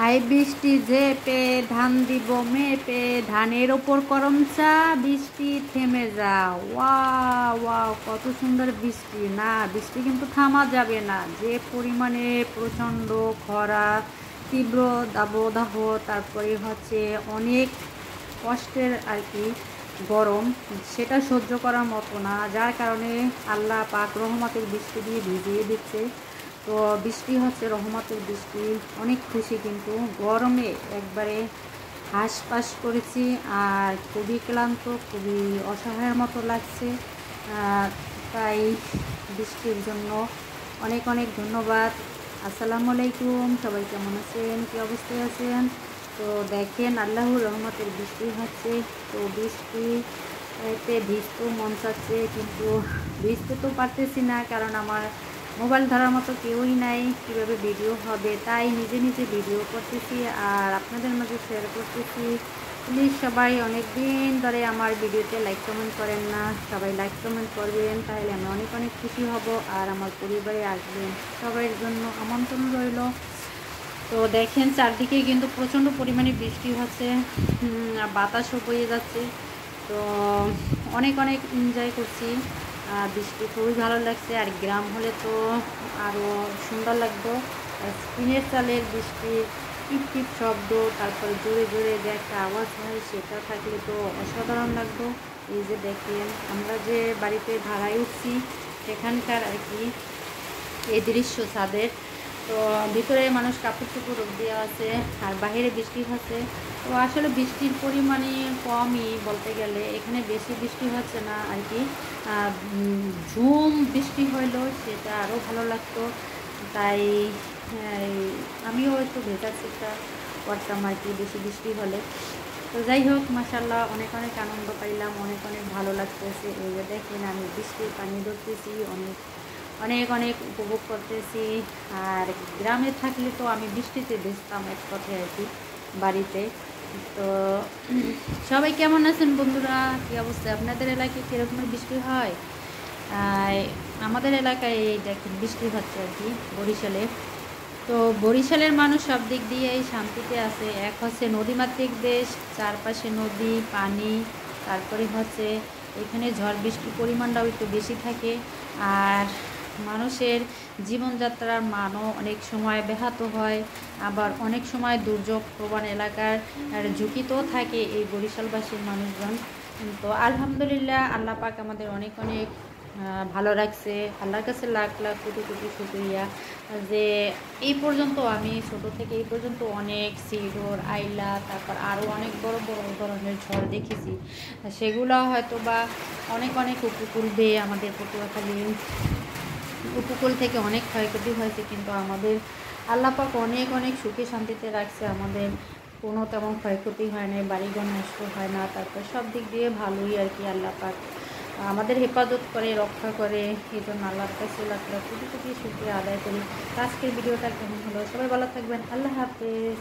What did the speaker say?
High বৃষ্টি ঝেপে ধান দিব মেপে ধানের ওপর করম চা বৃষ্টি থেমে যাও ওয়াও কত সুন্দর বৃষ্টি না বৃষ্টি কিন্তু থামা যাবে না যে পরিমাণে প্রচণ্ড খরা তীব্র দাবদাহ তারপরে হচ্ছে অনেক কষ্টের আর কি গরম সেটা সহ্য করার মতো না যার কারণে আল্লাহ পাক রহমতের বৃষ্টি দিয়ে ভিজিয়ে দিচ্ছে। তো বৃষ্টি হচ্ছে রহমতের বৃষ্টি অনেক খুশি কিন্তু গরমে একবারে হাঁসফাঁস করেছি আর খুবই ক্লান্ত খুবই অসহায়ের মতো লাগছে। তাই বৃষ্টির জন্য অনেক অনেক ধন্যবাদ। আসসালামু আলাইকুম, সবাই কেমন আছেন, কী অবস্থায় আছেন? তো দেখেন আল্লাহর রহমতের বৃষ্টি হচ্ছে। তো বৃষ্টিতে ভিজতেও মন চাচ্ছে কিন্তু ভিজতে তো পারতেছি না কারণ আমার মোবাইল ধরার মতো কেউই নাই, কীভাবে ভিডিও হবে, তাই নিজে নিজে ভিডিও করতেছি আর আপনাদের মাঝে শেয়ার করতেছি। প্লিজ সবাই অনেক দিন ধরে আমার ভিডিওতে লাইক কমেন্ট করেন না, সবাই লাইক কমেন্ট করবেন, তাহলে আমি অনেক অনেক খুশি হব আর আমার পরিবারে আসবেন, সবার জন্য আমন্ত্রণ রইল। তো দেখেন চারদিকে কিন্তু প্রচণ্ড পরিমাণে বৃষ্টি হচ্ছে, বাতাসও বয়ে যাচ্ছে। তো অনেক অনেক এনজয় করছি, বৃষ্টি খুবই ভালো লাগছে। আর গ্রাম হলে তো আরও সুন্দর লাগতো। স্পিনের চালের বৃষ্টির টিপ টিপ শব্দ, তারপরে জোরে জোরে যে একটা আওয়াজ হয় সেটা থাকলে তো অসাধারণ লাগতো। এই যে দেখেন আমরা যে বাড়িতে ভাড়ায় উঠছি সেখানকার আর কি এই দৃশ্য ছাদের। তো ভিতরে মানুষ কাপড় চোপড় দেওয়া আছে আর বাইরে বৃষ্টি হচ্ছে। তো আসলে বৃষ্টির পরিমাণই কমই বলতে গেলে, এখানে বেশি বৃষ্টি হচ্ছে না আর কি। ঝুম বৃষ্টি হইলো সেটা আরও ভালো লাগতো, তাই আমিও একটু ভেজার চেষ্টা করতাম আর কি বেশি বৃষ্টি হলে। তো যাই হোক মাশাআল্লাহ অনেক অনেক আনন্দ পাইলাম, অনেক অনেক ভালো লাগতেছে। এই যে দেখেন আমি বৃষ্টির পানি ধরতেছি, অনেক অনেক অনেক উপভোগ করতেছি। আর গ্রামে থাকলে তো আমি বৃষ্টিতে ভিজতাম এক কথায় আর কি বাড়িতে। তো সবাই কেমন আছেন বন্ধুরা, কী অবস্থা আপনাদের এলাকায় কীরকমের বৃষ্টি হয়? আমাদের এলাকায় এই দেখেন বৃষ্টি হচ্ছে আর কি বরিশালে। তো বরিশালের মানুষ সব দিক দিয়েই শান্তিতে আছে। এক হচ্ছে নদীমাতৃক দেশ, চারপাশে নদী পানি, তারপরে হচ্ছে এখানে ঝড় বৃষ্টির পরিমাণটাও একটু বেশি থাকে। আর মানুষের জীবনযাত্রার মানও অনেক সময় ব্যাহত হয়, আবার অনেক সময় দুর্যোগ প্রবণ এলাকার ঝুঁকিতেও থাকে এই বরিশালবাসীর মানুষজন। তো আলহামদুলিল্লাহ আল্লাহ পাক আমাদের অনেক অনেক ভালো রাখছে। আল্লাহর কাছে লাখ লাখ কোটি কোটি শুকরিয়া যে এই পর্যন্ত আমি ছোট থেকে এই পর্যন্ত অনেক সিডোর আইলা তারপর আরও অনেক বড় বড় ধরনের ঝড় দেখেছি। সেগুলো হয়তো বা অনেক অনেক উপকূল বেয়ে আমাদের পটুয়াখালী উপকূল থেকে অনেক ক্ষয়ক্ষতি হয়েছে, কিন্তু আমাদের আল্লাহ পাক অনেক অনেক সুখে শান্তিতে রাখছে। আমাদের কোনো তেমন ক্ষয়ক্ষতি হয় না, বাড়িঘর নষ্ট হয় না, তারপর সব দিক দিয়ে ভালোই আর কি আল্লাহ পাক আমাদের হেফাজত করে রক্ষা করে। এই জন্য আল্লাহর কাছে লাখ লাখ কোটি কোটি শুকরিয়া আদায় করি। আজকের ভিডিওটা কেমন হলো সবাই ভালো থাকবেন, আল্লাহ হাফেজ।